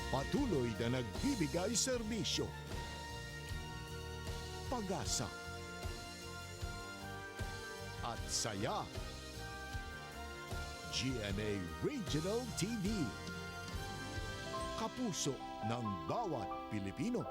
Patuloy na nagbibigay serbisyo. Pag-asa at saya. GMA Regional TV. Kapuso ng bawat Pilipino.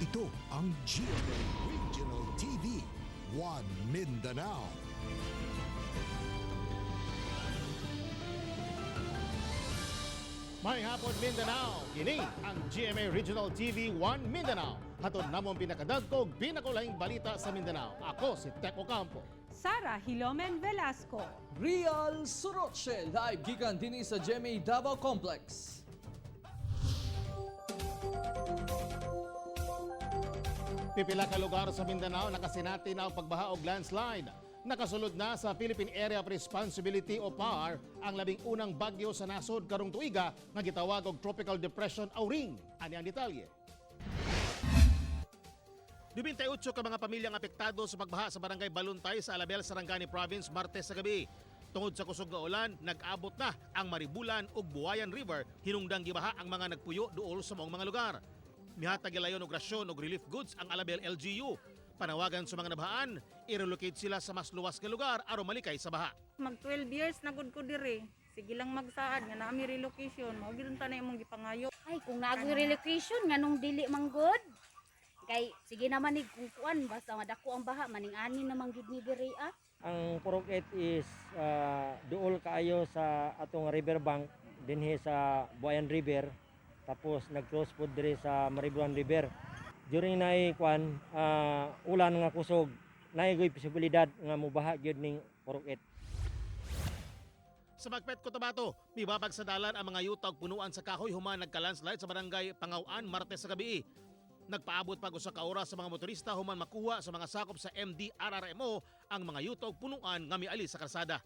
Ito ang GMA Regional TV, One Mindanao. May hapon Mindanao, kini ang GMA Regional TV 1 Mindanao. Hatod namong pinakadagkog, pinakulaing balita sa Mindanao. Ako si Teco Campo. Sara Hilomen Velasco. Real Suroche, live gikan din sa GMA Davao Complex. Pipila ka lugar sa Mindanao nakasinati na ang pagbaha o landslide. Nakasulod na sa Philippine Area of Responsibility o PAR ang labing unang bagyo sa nasod karong tuiga nga gitawag og Tropical Depression Auring. Ani ang detalye. 28 ka mga pamilyang apektado sa pagbaha sa barangay Baluntay sa Alabel, Sarangani Province Martes sa gabi. Tungod sa kusog nga ulan, nag-abot na ang Maribulan ug Buayan River hinungdang gibaha ang mga nagpuyo duol sa maong mga lugar. Mihatag gilayon og rasyon og relief goods ang Alabel LGU. Panawagan sa mga nabahaan, i-relocate sila sa mas luwas nga lugar aron malikay sa baha. Mag 12 years na gud ko diri. Sige lang magsaad nga naami relocation, mao gid ta na imong gipangayo. Ay kung naagoy relocation nganong dili manggod. Kay sige naman ni kung kuan basta madako ang baha maning ani naman gid ni diri ah. Ang Purok 8 is duol kaayo sa atong riverbank dinhi sa Buayan River. Tapos nag-cross po diri sa Maribulan River. During naay kwan ulan nga kusog, naay goy posibilidad nga mobaha gyud ning Purok 8. Sa Magpet, Cotabato, mibabag sa dalan ang mga yuta ug punuan sa kahoy human nagka-landslide sa barangay Pangawan Martes sa gabi. Nagpaabot pag usa ka oras sa mga motorista human makuha sa mga sakop sa MDRRMO ang mga yuta ug punuan nga miali sa kalsada.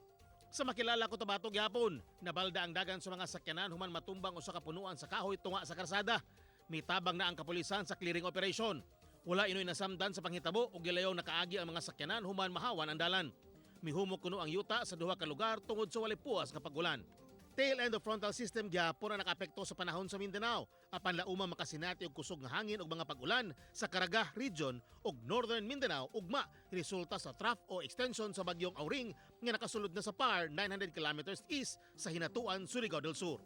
Sa makilala Cotabato gyapon, nabalda ang dagan sa mga sakyanan human matumbang usa ka punuan sa kahoy tunga sa kalsada. Mitabang na ang kapulisan sa clearing operation. Wala inoy nasamdan sa panghitabo ug gilayaw nakaagi ang mga sakyanan human mahawan ang dalan. Mihumok kuno ang yuta sa duha ka lugar tungod sa walay puwas nga pag-ulan. Tail end of frontal system gyapon ang nakaapekto sa panahon sa Mindanao. Apan lauma makasinati og kusog nga hangin ug mga pag-ulan sa Caraga region ug Northern Mindanao ugma resulta sa trough o extension sa bagyong Auring nga nakasulod na sa PAR 900 kilometers east sa hinatuan Surigao del Sur.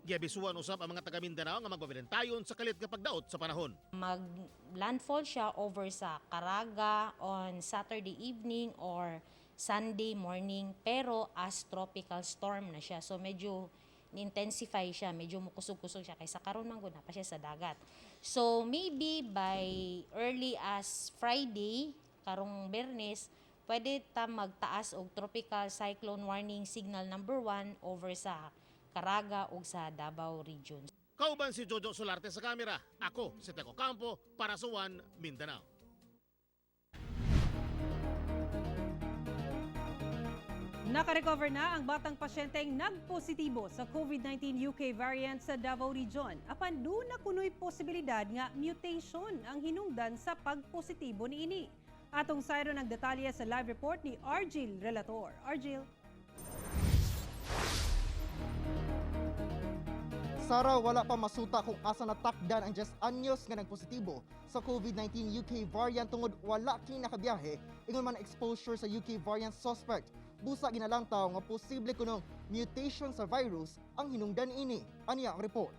Giabisuan usab ang mga taga Mindanao nga magbabalentayon sa kalit nga pagdaot sa panahon. Mag-landfall siya over sa Caraga on Saturday evening or Sunday morning, pero as tropical storm na siya. So medyo intensify siya, medyo mukusog-kusog siya kaysa karon man gud na pa siya sa dagat. So maybe by early as Friday, karong Biyernes, pwede ta magtaas og tropical cyclone warning signal number 1 over sa Caraga ug sa Davao region. Kauban si Jojo Solarte sa kamera. Ako si Teco Campo para sa One Mindanao. Nakarecover na ang batang pasyenteng nagpositibo sa COVID-19 UK variant sa Davao region. Apan do na kunoy posibilidad nga mutation ang hinungdan sa pagpositibo niini. Atong sayro ng detalye sa live report ni Argil Relator. Argil. Sara, wala pa masuta kung asa natakdan ang 10 anyos nga nagpositibo sa COVID-19 UK variant tungod wala kini nakabiyahe ingon man exposure sa UK variant suspect. Busa ginalantaw nga posible kunong mutation sa virus ang hinungdan ini. Ania ang report.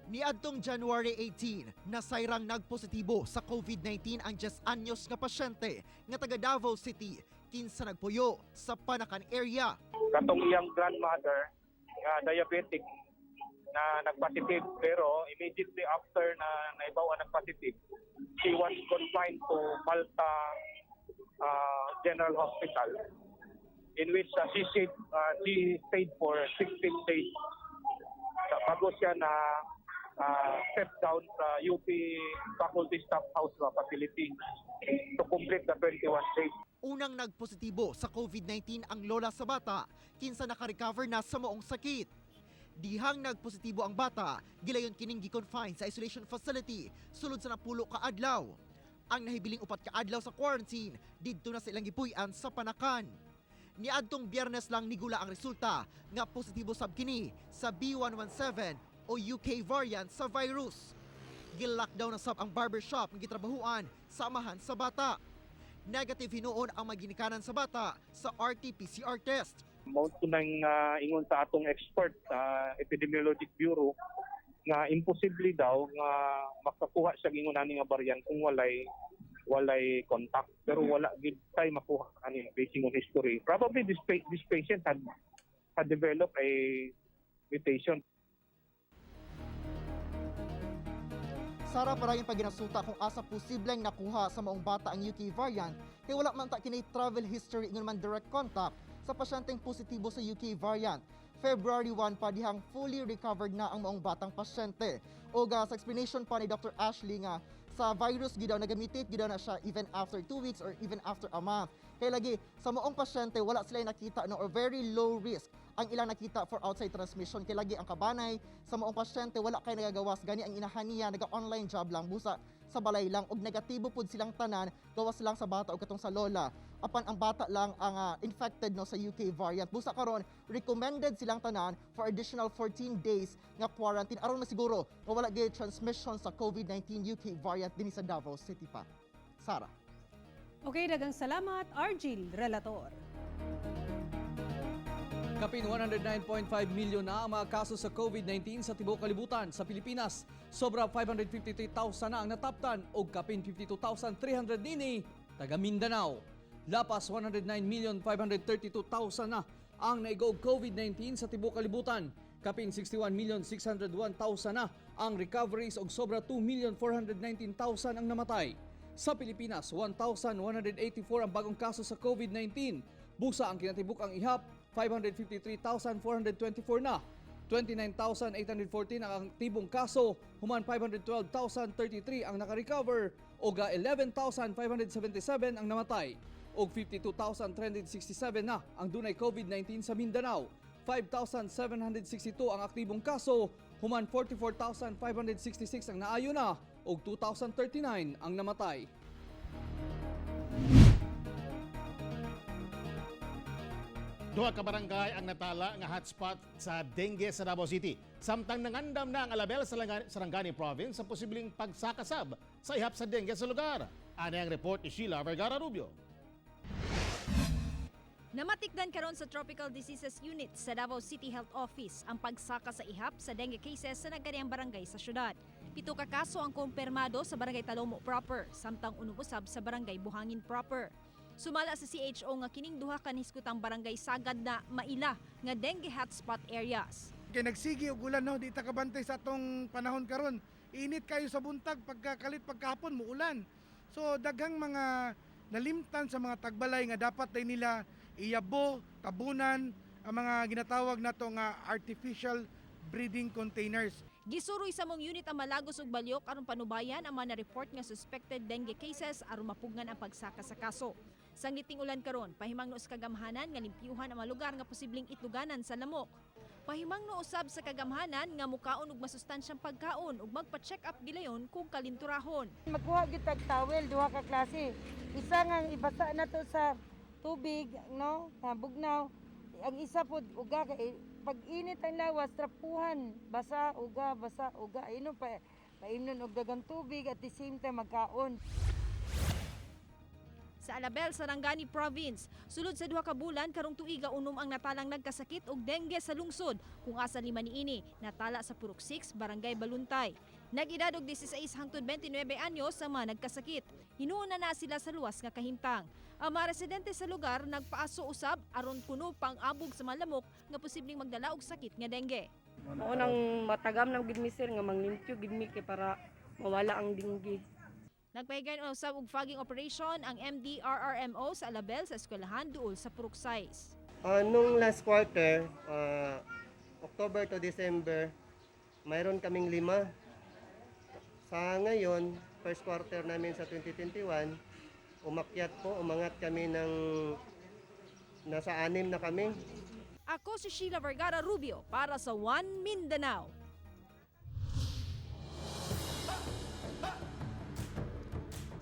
Niadtong January 18, nasayrang nagpositibo sa COVID-19 ang 10 anyos nga pasyente nga taga Davao City kinsa nagpuyo sa Panakan area. Katong iyang grandmother diabetic na nagpositive, pero immediately after na naibaw ang nagpositive, she was confined to Malta General Hospital, in which she stayed for 16 days bago siya na step down sa UP Faculty Staff House facility to complete the 21 days. Unang nagpositibo sa COVID-19 ang lola sa bata, kinsa naka-recover na sa maong sakit. Dihang nagpositibo ang bata, gilayon kining gi-confine sa isolation facility sulod sa 10 ka adlaw. Ang nahibiling 4 ka adlaw sa quarantine didto na sa ilang gipuy-an sa Panakan. Niadtong Biyernes lang nigula ang resulta nga positibo sab kini sa B117 o UK variant sa virus. Gil-lockdown na sab ang barbershop nga gitrabahuan sa amahan sa bata. Negative hinuon ang maginikanan sa bata sa RT-PCR test. Mao tunay nga ingon sa atong expert sa Epidemiologic Bureau nga imposible daw nga makakuha siya ingon ani nga variant kung walay contact, pero wala gid tay makuha ani based on history. Probably this patient had developed a mutation. Sara, parayon pa ginasuta kung asa posibleng nakuha sa maong bata ang UK variant kay wala man ta kini travel history ingon man direct contact sa pasyenteng positibo sa UK variant. February 1 pa dihang fully recovered na ang maong batang pasyente. O sa explanation pa ni Dr. Ashley nga sa virus gidaw nagamitit gidaw na siya even after 2 weeks or even after a month. Kay lagi sa maong pasyente wala sila nakita no or very low risk ang ilang nakita for outside transmission. Kay lagi ang kabanay sa maong pasyente wala kay nagagawas gani ang inahaniya naga-online job lang busa sa balay lang og negatibo pud silang tanan gawas lang sa bata o katong sa lola. Apan ang bata lang ang infected no sa UK variant. Busa karon recommended silang tanan for additional 14 days nga quarantine aron masiguro nga wala gyud transmission sa COVID-19 UK variant dinhi sa Davao City pa. Sara. Okay, dagang salamat, Argil Relator. Kapin 109.5 milyon na ang mga kaso sa COVID-19 sa tibuok kalibutan sa Pilipinas. Sobra 553,000 na ang nataptan o kapin 52,300 nini taga Mindanao. Lapas 109,532,000 na ang naigog COVID-19 sa tibuok kalibutan. Kapin 61,601,000 na ang recoveries og sobra 2,419,000 ang namatay. Sa Pilipinas, 1,184 ang bagong kaso sa COVID-19. Busa ang kinatibuk ang ihap, 553,424 na. 29,814 ang aktibong kaso, human 512,033 ang naka-recover, o 11,577 ang namatay. Og 52,367 na ang dunay COVID-19 sa Mindanao. 5,762 ang aktibong kaso, human 44,566 ang naayo na, og 2,039 ang namatay. Duha ka barangay ang natala nga hotspot sa dengue sa Davao City. Samtang nangandam na ang alabel sa Sarangani Province sa posibleng pagsakasab sa ihap sa dengue sa lugar. Ani ang report ni Sheila Vergara Rubio. Namatikdan karon sa Tropical Diseases Unit sa Davao City Health Office ang pagsaka sa ihap sa dengue cases sa nagkariang barangay sa syudad. 7 ka kaso ang kumpirmado sa barangay Talomo proper, samtang unubusab sa barangay Buhangin proper. Sumala sa CHO nga kining duha ka niskutang barangay sagad na maila nga dengue hotspot areas. Kay nagsigi og ulan no, di ta kabantay sa atong panahon karon. Init kayo sa buntag pagkakalit pagkahapon muulan. So daghang mga nalimtan sa mga tagbalay nga dapat day nila iyabo, tabunan ang mga ginatawag nato nga artificial breeding containers. Gisuroy sa mong unit ang Malagos ug Balyok aron panubayan ang mga na-report nga suspected dengue cases aron mapugnan ang pagsaka sa kaso. Sang ngiting ulan karon, pahimangno sa kagamhanan nga limpyuhan ang mga lugar nga posibleng itluganan sa lamok. Pahimangno usab sa kagamhanan nga mukaon og masustansyang pagkaon ug magpa-check up gilayon kung kalinturahon. Magkuha gyud tag towel duha ka klase. Isa nga ibasa na to sa tubig no, bugnaw. Ang isa pod uga kay pag init ang lawas, trapuhan, basa, uga, inom pa, painom og dagang tubig at the same time magkaon. Sa Alabel, Sarangani Province, sulod sa 2 ka bulan karong tuiga unom ang natalang nagkasakit og dengue sa lungsod kung asa 5 niini natala sa Purok 6, Barangay Baluntay. Nag-edad og 16 hangtod 29 anyos ang mga nagkasakit. Hinuuna na sila sa luwas nga kahimtang. Ang mga residente sa lugar nagpaaso usab aron kuno pang abog sa malamok nga posibleng magdala og sakit nga dengue. Mao nang matagam ng gid mi sir nga manglimpyo gid mi kay para mawala ang dengue. Nagpahigayon usab og fogging operation ang MDRRMO sa Alabel sa eskwelahan duol sa Purok 6. Nung last quarter, October to December, mayroon kaming 5. Sa ngayon, first quarter namin sa 2021, umangat kami ng nasa 6 na kami. Ako si Sheila Vergara Rubio para sa One Mindanao.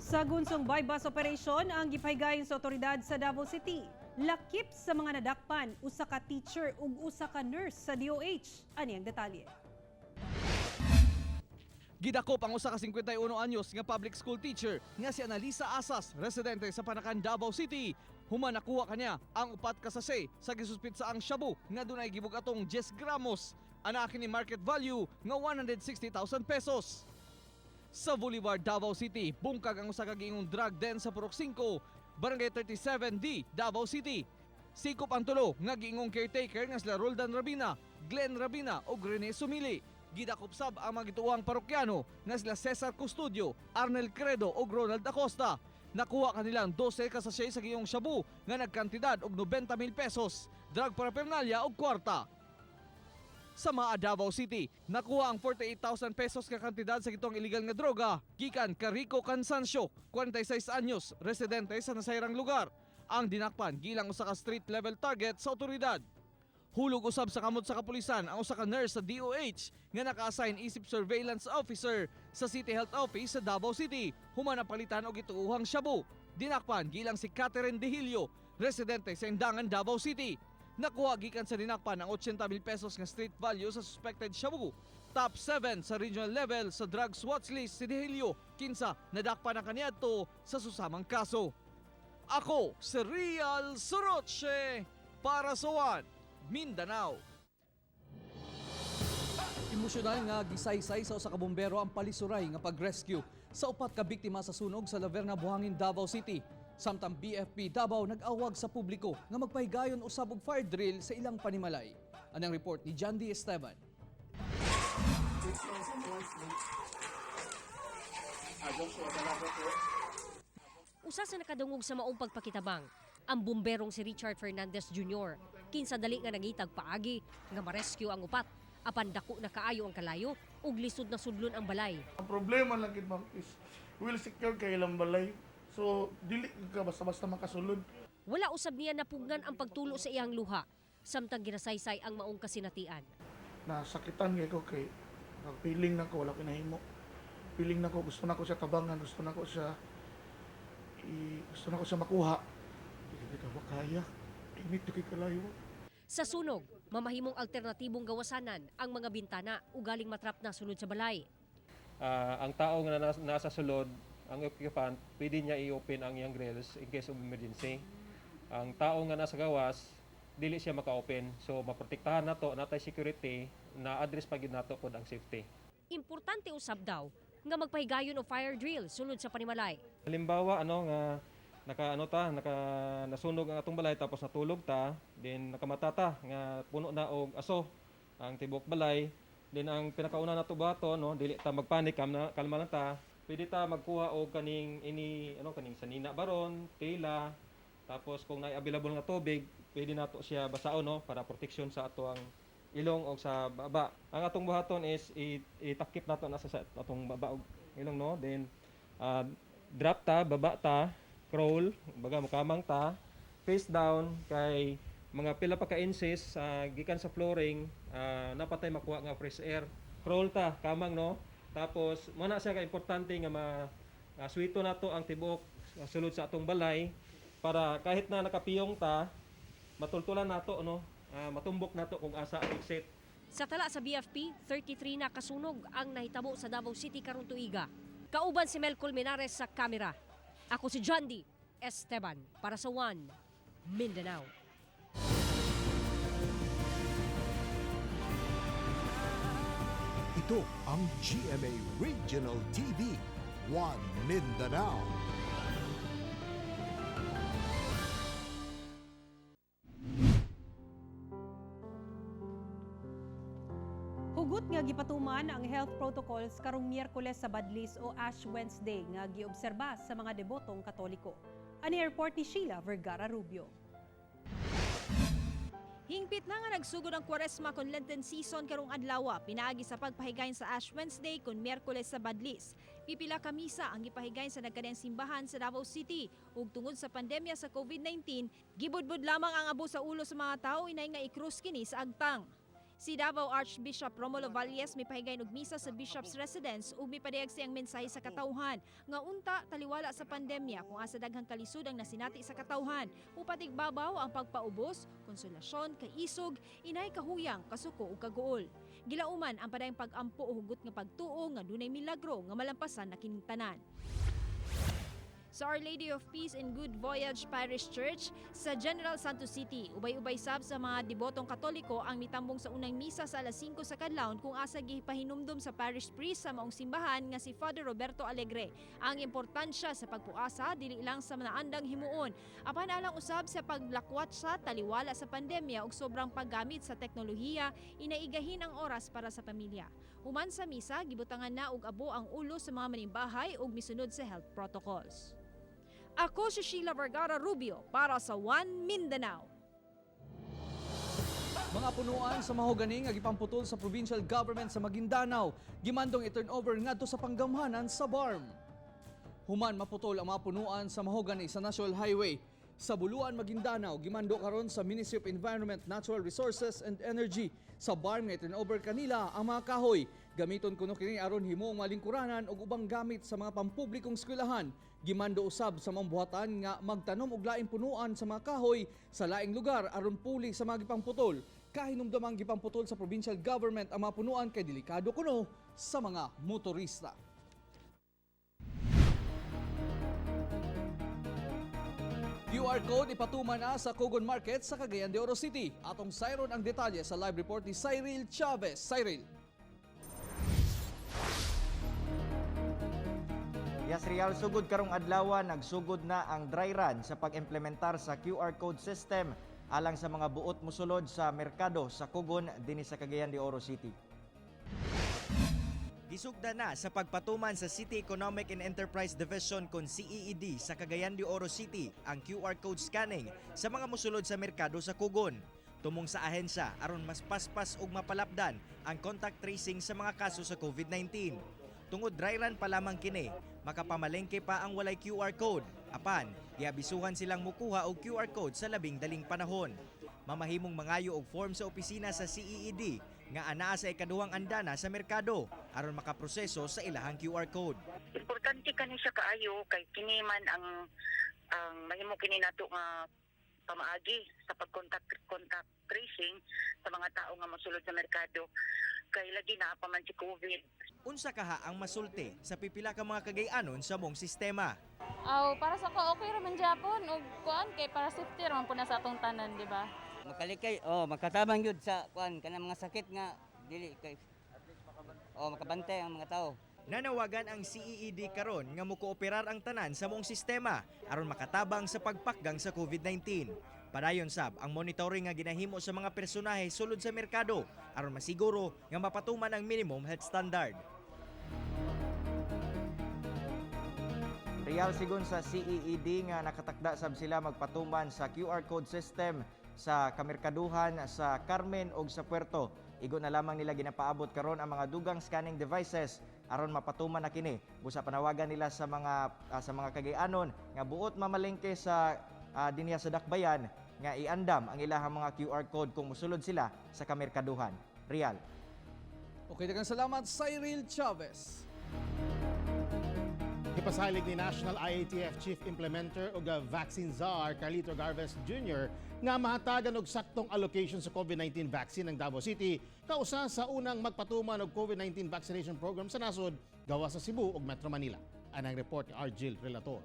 Sa gunsong bypass operation ang gipahigayon sa otoridad sa Davao City. Lakip sa mga nadakpan, usa ka teacher ug usa ka nurse sa DOH. Ani ang detalye. Gidakop ang usa ka 51 anyos nga public school teacher nga si Analisa Asas, residente sa Panakan, Davao City. Human nakuha kanya ang 4 ka sachet sa gisuspitsa ang shabu nga dunay gibugatong 10 gramos. Ana kini market value nga 160,000 pesos. Sa Boulevard, Davao City, bungkag ang usa ka giingong drug den sa Purok 5, Barangay 37D, Davao City. Sikop ang tulo nga giingong caretaker nga sila Roldan Rabina, Glenn Rabina o Rene Sumili. Gidakop sab ang mga gituohang parokyano nga sila Cesar Custodio, Arnel Credo o Ronald Acosta. Nakuha kanilang 12 ka sachet sa giingong shabu nga nagkantidad og 90,000 pesos, drug paraphernalia o kwarta. Sa Maa, Davao City, nakuha ang 48,000 pesos ka kantidad sa gitong illegal nga droga gikan kay Rico Cansancio, 46 anyos, residente sa nasayrang lugar. Ang dinakpan gilang usa ka street level target sa otoridad. Hulog usab sa kamot sa kapulisan ang usa ka nurse sa DOH nga naka-assign isip surveillance officer sa City Health Office sa Davao City. Human napalitan og gituohang shabu. Dinakpan gilang si Catherine Dehilio, residente sa Indangan, Davao City. Nakuha gikan sa dinakpan ang 80,000 pesos nga street value sa suspected shabu. Top 7 sa regional level sa drugs watch list si Dehilio, kinsa nadakpan ang kaniadto sa susamang kaso. Ako si Real Soroche para sa One Mindanao. Emosyonal nga gisaysay sa usa ka bombero ang palisuray nga pag-rescue sa 4 ka biktima sa sunog sa Laverna, Buhangin, Davao City. Samtang BFP Davao nag-awag sa publiko nga magpahigayon usab og fire drill sa ilang panimalay. Anang report ni John D. Esteban. Usa sa nakadungog sa maong pagpakitabang, ang bomberong si Richard Fernandez Jr. Kinsa dali nga nangitag paagi nga ma-rescue ang 4, apan dako na kaayo ang kalayo ug lisod na sudlon ang balay. Ang problema lang gid ma'am is will secure kay ilang balay. So, dili ka basta-basta makasulod. Wala usab niya napugnan ang pagtulo sa iyang luha, samtang ginasaysay ang maong kasinatian. Nasakitan kay ko kay feeling na ko wala kinahimo. Feeling na ko gusto na ko siya tabangan, gusto na ko siya makuha. Hindi ka ba kaya? Init kay kalayo. Sa sunog, mamahimong alternatibong gawasanan ang mga bintana ugaling matrap na sulod sa balay. Ang tao nga nasa sulod, ang occupant, pwede niya i-open ang iyang grills in case of emergency. Ang tao nga nasa gawas, dili siya maka-open. So, maprotektahan nato, natay security, na-address pagid nato pod ang safety. Importante usab daw nga magpahigayon o fire drill sulod sa panimalay. Halimbawa, nasunog ang atong balay tapos natulog ta, then nakamata ta nga puno na og aso ang tibok balay. Then ang pinakauna nato bato, dili ta magpanik, kalma lang ta. Pwede ta magkuha og kaning kaning sanina baron, tela, tapos kung naay available nga tubig, pwede nato siya basaon para protection sa ato ang ilong o sa baba. Ang atong buhaton is itakip nato na sa atong baba og ilong then drop ta, baba ta, crawl, baga mukamang ta, face down kay mga pila pa ka inches gikan sa flooring, napatay makuha nga fresh air. Crawl ta, kamang Tapos, muna siya ka-importante nga maswito nato ang tibok sulod sa atong balay para kahit na nakapiyong ta, matultulan nato matumbok nato kung asa ang exit. Sa tala sa BFP, 33 na kasunog ang nahitabo sa Davao City karong tuiga. Kauban si Mel Colmenares sa kamera. Ako si John D. Esteban para sa One Mindanao. Ito ang GMA Regional TV, One Mindanao. Hugot nga gipatuman ang health protocols karong Miyerkules sa Badlis o Ash Wednesday nga giobserba sa mga debotong Katoliko. Ani report ni Sheila Vergara Rubio. Hingpit na nga nagsugod ang Kwaresma kon Lenten season karong adlawa, pinaagi sa pagpahigayon sa Ash Wednesday kon Miyerkules sa Badlis. Pipila ka misa ang gipahigayon sa nagkadayang simbahan sa Davao City ug tungod sa pandemya sa COVID-19, gibudbud lamang ang abo sa ulo sa mga tao inay nga ikrus kini sa agtang. Si Davao Archbishop Romulo Valles may pahigayon og misa sa Bishop's Residence ug mipadayag siyang mensahe sa katawhan nga unta taliwala sa pandemya kung asa daghang kalisod ang nasinati sa katawhan upatig babaw ang pagpaubos, konsolasyon, kaisog, inay kahuyang, kasuko ug kaguol. Gilauman ang padayong pag-ampo o hugot nga pagtuo nga dunay milagro nga malampasan na kining tanan. Sa Our Lady of Peace and Good Voyage Parish Church sa General Santos City, ubay-ubay sab sa mga debotong Katoliko ang mitambong sa unang misa sa alas 5 sa kadlawon kung asa gipahinumdum sa parish priest sa maong simbahan nga si Father Roberto Alegre. Ang importansya sa pagpuasa dili lang sa manaandang himuon, apan alang usab sa paglakwat sa taliwala sa pandemya ug sobrang paggamit sa teknolohiya, inaigahin ang oras para sa pamilya. Human sa misa, gibutangan na og abo ang ulo sa mga manimbahay ug misunod sa health protocols. Ako si Sheila Vergara Rubio para sa One Mindanao. Mga punuan sa mahogani nga gipamputol sa provincial government sa Maguindanao, gimandong i-turnover ngadto sa panggamhanan sa BARM. Human maputol ang mga punuan sa mahogani sa National Highway sa Buluan, Maguindanao, gimando karon sa Ministry of Environment, Natural Resources and Energy sa BARM nga i-turnover kanila ang mga kahoy. Gamiton kuno kini aron himuong malingkuranan ug ubang gamit sa mga pampublikong eskwelahan. Gimando usab sa mambuhatan nga magtanom og laing punuan sa mga kahoy sa laing lugar aron puli sa mga gipamputol. Kahinumdamang gipamputol sa provincial government ang mga punuan kay delikado kuno sa mga motorista. QR code ipatuman na sa Cogon Market sa Cagayan de Oro City. Atong sayron ang detalye sa live report ni Cyril Chavez. Cyril. Yes, Real, sugod karong adlaw nagsugod na ang dry run sa pag-implementar sa QR code system alang sa mga buot mosulod sa merkado sa Cogon dinhi sa Cagayan de Oro City. Gisugda na sa pagpatuman sa City Economic and Enterprise Division kon CEED sa Cagayan de Oro City ang QR code scanning sa mga mosulod sa merkado sa Cogon. Tumong sa ahensya aron mas paspas ug mapalapdan ang contact tracing sa mga kaso sa COVID-19. Tungod dry run pa lamang kini, makapamalengke pa ang walay QR code. Apan, giabisuhan silang mukuha og QR code sa labing daling panahon. Mamahimong mangayo og form sa opisina sa CEED nga anaa sa ikaduhang andana sa merkado aron makaproseso sa ilahang QR code. Importante kani siya kaayo kay kini man ang mahimo kini nato nga pamaagi sa pag-contact tracing sa mga tao nga mosulod sa merkado kay lagi na pa man si COVID. Unsa kaha ang masulti sa pipila ka mga Cagayanon sa mong sistema? Para sa ko okay ra man Japon ug kuan kay para safety ra man pud na sa atong tanan, di ba? Makalikay makatabang gyud sa kuan kanang mga sakit nga dili kay makabantay ang mga tao. Nanawagan ang CEED karon nga mokooperar ang tanan sa mong sistema aron makatabang sa pagpakgang sa COVID-19. Padayon sab ang monitoring nga ginahimo sa mga personahe sulod sa merkado aron masiguro nga mapatuman ang minimum health standard. Real sigon sa CEED nga nakatakda sab sila magpatuman sa QR code system sa kamerkaduhan sa Carmen ug sa Puerto. Igo na lamang nila ginapaabot karon ang mga dugang scanning devices aron mapatuman na kini. Busa panawagan nila sa mga Cagayanon nga buot mamalengke sa dinya sa Dakbayan nga iandam ang ilahang mga QR code kung musulod sila sa kamerkaduhan. Real. Okay, daghang salamat Cyril Chavez. Gipasalig ni National IATF Chief Implementer ug Vaccine Czar Carlito Garvez Jr. nga mahatagan og saktong allocation sa COVID-19 vaccine ng Davao City kausa sa unang magpatuman og COVID-19 vaccination program sa nasod gawa sa Cebu ug Metro Manila. Anang report ni Argil Relator.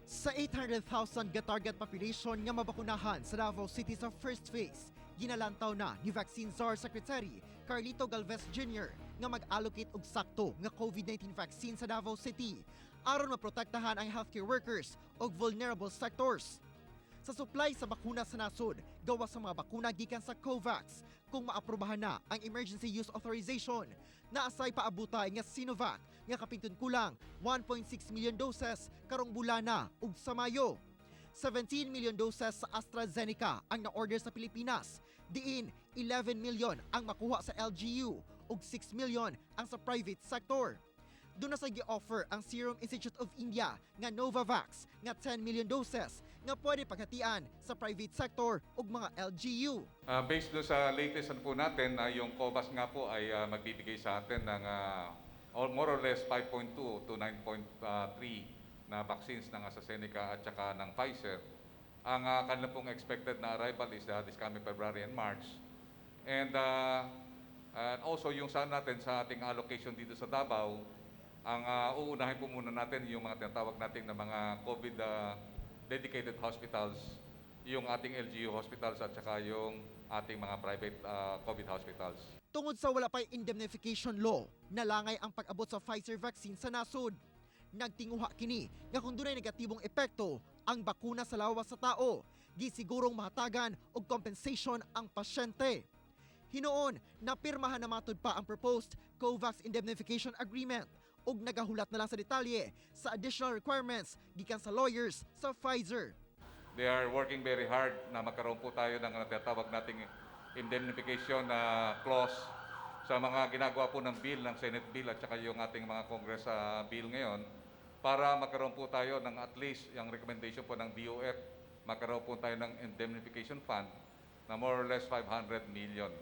Sa 800,000 ga-target population nga mabakunahan sa Davao City sa first phase, ginalantaw na ni Vaccine Czar Secretary Carlito Galvez Jr. nga mag-allocate og sakto nga COVID-19 vaccine sa Davao City aron maprotektahan ang healthcare workers og vulnerable sectors. Sa supply sa bakuna sa nasod, gawa sa mga bakuna gikan sa COVAX, kung maaprobahan na ang emergency use authorization, naasay paabutay nga Sinovac nga kapington kulang 1.6 million doses karong bulana ug sa Mayo. 17 million doses sa AstraZeneca ang na-order sa Pilipinas, diin 11 million ang makuha sa LGU ug 6 million ang sa private sector. Doon na sa gi-offer ang Serum Institute of India nga Novavax nga 10 million doses nga pwede paghatian sa private sector ug mga LGU. Based doon sa latest po natin, yung COVAX nga po ay magbibigay sa atin ng more or less 5.2 to 9.3 na vaccines ng AstraZeneca at saka ng Pfizer. Ang kanilang pong expected na arrival is this coming February and March. And also yung saan natin sa ating allocation dito sa Davao, ang uunahin po muna natin yung mga tinatawag natin na mga COVID dedicated hospitals, yung ating LGU hospitals at saka yung ating mga private COVID hospitals. Tungod sa wala pa'y indemnification law, nalangay ang pag-abot sa Pfizer vaccine sa nasod. Nagtinguha kini nga kung dunay negatibong epekto ang bakuna sa lawas sa tao, gisigurong mahatagan og compensation ang pasyente. Hinoon, napirmahan na matud pa ang proposed COVAX Indemnification Agreement ug nagahulat na lang sa detalye sa additional requirements gikan sa lawyers sa Pfizer. They are working very hard na magkaroon po tayo ng tinatawag nating indemnification clause sa mga ginagawa po ng bill, ng Senate bill at saka yung ating mga Congress bill ngayon para magkaroon po tayo ng at least yung recommendation po ng DOF, magkaroon po tayo ng indemnification fund na more or less 500 million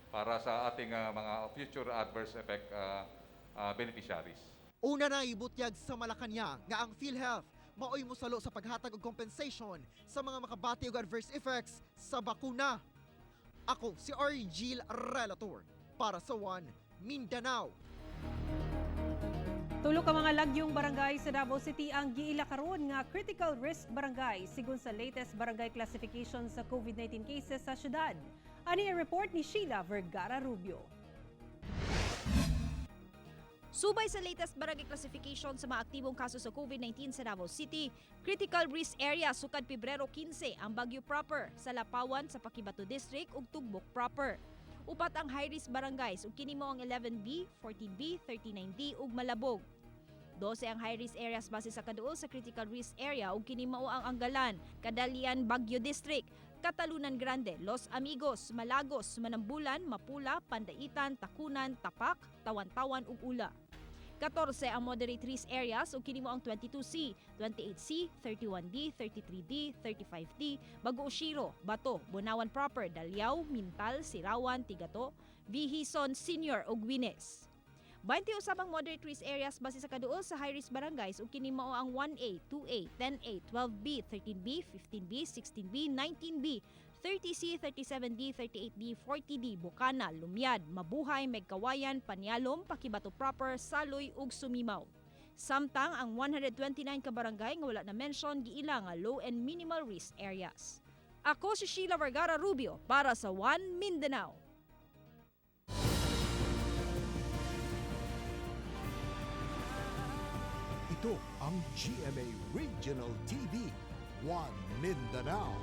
para sa ating mga future adverse effect beneficiaries. Una na ibutyag sa Malacanang nga ang PhilHealth maoy musalo sa paghatag og compensation sa mga makabati og adverse effects sa bakuna. Ako si Argil Relator para sa One Mindanao. Tulo ka mga lagyong barangay sa Davao City ang giila karon nga critical risk barangay sigon sa latest barangay classification sa COVID-19 cases sa syudad. Ania report ni Sheila Vergara Rubio. Subay sa latest barangay classification sa mga aktibong kaso sa COVID-19 sa Davao City, critical risk area sukad Pebrero 15 ang Baguio proper, sa Lapawan sa Cotabato District ug Tugbok proper. Upat ang high-risk barangays ug kini mao ang 11B, 14B, 39D ug Malabog. 12 ang high-risk areas base sa kaduol sa critical risk area ug kini mao ang Anggalan, Kadalian, Baguio District, Catalunan Grande, Los Amigos, Malagos, Manambulan, Mapula, Pandaitan, Takunan, Tapak, Tawan-Tawan ug Ula. 14 ang moderate risk areas ug kini mao ang 22C, 28C, 31D, 33D, 35D, Bago-Oshiro, Bato, Bunawan proper, Daliao, Mintal, Sirawan, Tigato, Vihison Senior ug Wines. 20 usabang moderate risk areas base sa kaduol sa high-risk barangays ug kini mao ang 1A, 2A, 10A, 12B, 13B, 15B, 16B, 19B, 30C, 37D, 38D, 40D, Bukana, Lumyad, Mabuhay, Megkawayan, Panyalom, Pakibato proper, Saloy ug Sumimaw. Samtang ang 129 ka barangay nga wala na mention giila nga low and minimal risk areas. Ako si Sheila Vergara Rubio para sa One Mindanao. Ito ang GMA Regional TV, One Mindanao.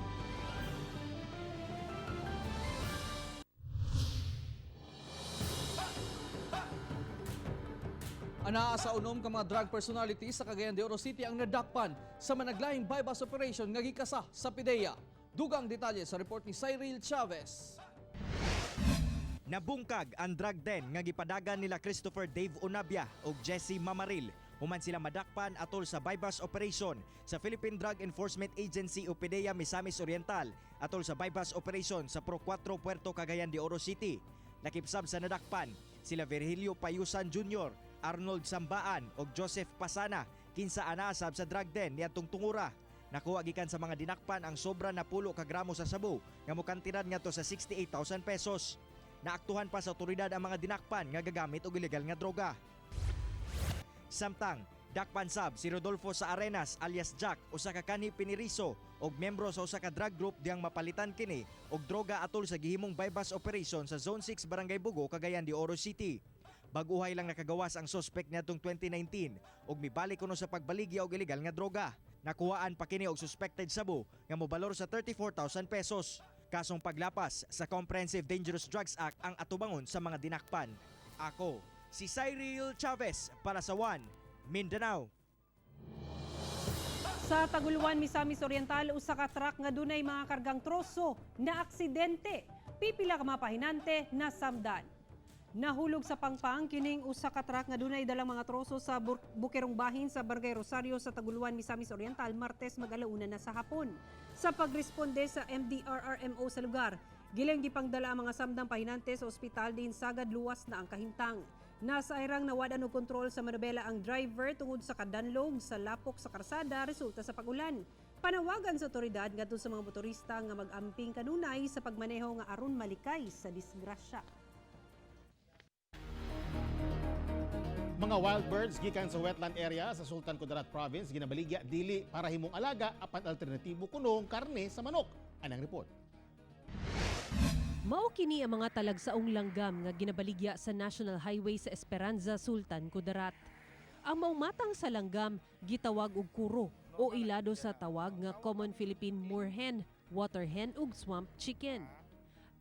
Anaa sa unom ka mga drug personalities sa Cagayan de Oro City ang nadakpan sa managlaing bypass operation nga gikasa sa PIDEA. Dugang detalye sa report ni Cyril Chavez. Nabungkag ang drug den nga gipadagan nila Christopher Dave Onabia ug Jesse Mamaril. Human sila madakpan atol sa bypass operation sa Philippine Drug Enforcement Agency o PIDEA Misamis Oriental atol sa bypass operation sa Pro 4 Puerto Cagayan de Oro City. Nakipsab sa nadakpan sila Virgilio Payusan Jr., Arnold Sambaan ug Joseph Pasana kinsa anasab sa drug den niadtong tungura. Nakuha gikan sa mga dinakpan ang sobra na 10 ka gramo sa sabu nga mokantidad ngadto sa 68,000 pesos. Naaktuhan pa sa otoridad ang mga dinakpan nga gagamit og ilegal nga droga. Samtang dakpan sab si Rodolfo sa Arenas alias Jack usa ka kanhi piniriso og membro sa usa ka drug group diyang mapalitan kini og droga atol sa gihimong bypass operation sa Zone 6 Barangay Bugo, Cagayan de Oro City. Baguhay lang nakagawas ang suspect niadtong 2019 ug mibalik kuno sa pagbaligya og ilegal nga droga. Nakuhaan pa kini og suspected sabu nga mobalor sa 34,000 pesos. Kasong paglapas sa Comprehensive Dangerous Drugs Act ang atubangon sa mga dinakpan. Ako si Cyril Chavez para sa One Mindanao. Sa Taguluan, Misamis Oriental, usa ka truck nga dunay mga kargang troso na aksidente. Pipila ka mapahinante na samdan. Nahulog sa pangpang kining usa ka truck nga dunay dalang mga troso sa Bukerong Bahin sa Barangay Rosario sa Taguluan, Misamis Oriental, Martes mag-alauna na sa hapon. Sa pagresponde sa MDRRMO sa lugar, gilang gipangdala ang mga samdang pahinante sa ospital din sagad luwas na ang kahimtang. Nasa airang nawadan og kontrol sa manobela ang driver tungod sa kadanlog sa lapok sa karsada resulta sa pagulan. Panawagan sa otoridad ngadto sa mga motorista nga mag-amping kanunay sa pagmaneho nga aron malikay sa disgrasya. Mga wild birds gikan sa wetland area sa Sultan Kudarat Province ginabaligya dili para himong alaga apan alternatibo kunong karne sa manok. Anang report. Mao kini ang mga talagsaong langgam nga ginabaligya sa National Highway sa Esperanza, Sultan Kudarat. Ang maumatang sa langgam gitawag og kuro o ilado sa tawag nga common Philippine moorhen, water hen ug swamp chicken.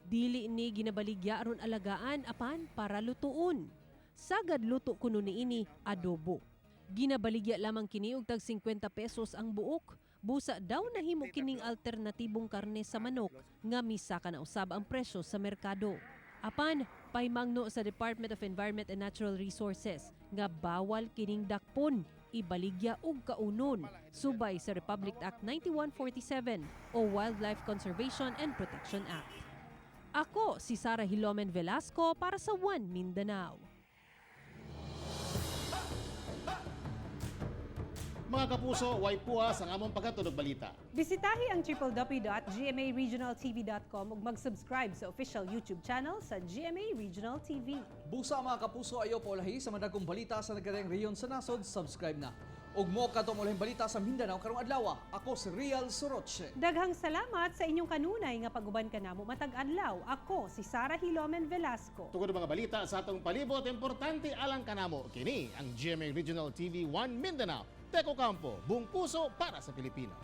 Dili ni ginabaligya aron alagaan apan para lutuon. Sagad luto kuno niini adobo. Ginabaligya lamang kini og tag 50 pesos ang buok. Busa daw nahimo kining alternatibong karne sa manok nga misa ka na usab ang presyo sa merkado. Apan pahimangno sa Department of Environment and Natural Resources nga bawal kining dakpon, ibaligya ug kaunon subay sa Republic Act 9147 o Wildlife Conservation and Protection Act. Ako si Sara Hilomen Velasco para sa One Mindanao. Mga kapuso, way puwas ang among pagkatunog balita. Bisitahi ang www.gmaregionaltv.com ug mag-subscribe sa official YouTube channel sa GMA Regional TV. Busa mga kapuso, ayo paulahi sa madagong balita sa nagkatayang reyon sa nasod, subscribe na. Ug mo kato mo balita sa Mindanao karong adlaw. Ako si Real Soroche. Daghang salamat sa inyong kanunay nga paguban kanamo matag adlaw. Ako si Sara Hilomen Velasco. Tungod mga balita sa atong palibot, importante alang kanamo. Kini ang GMA Regional TV 1 Mindanao. Teko Campo, buong puso para sa Pilipino.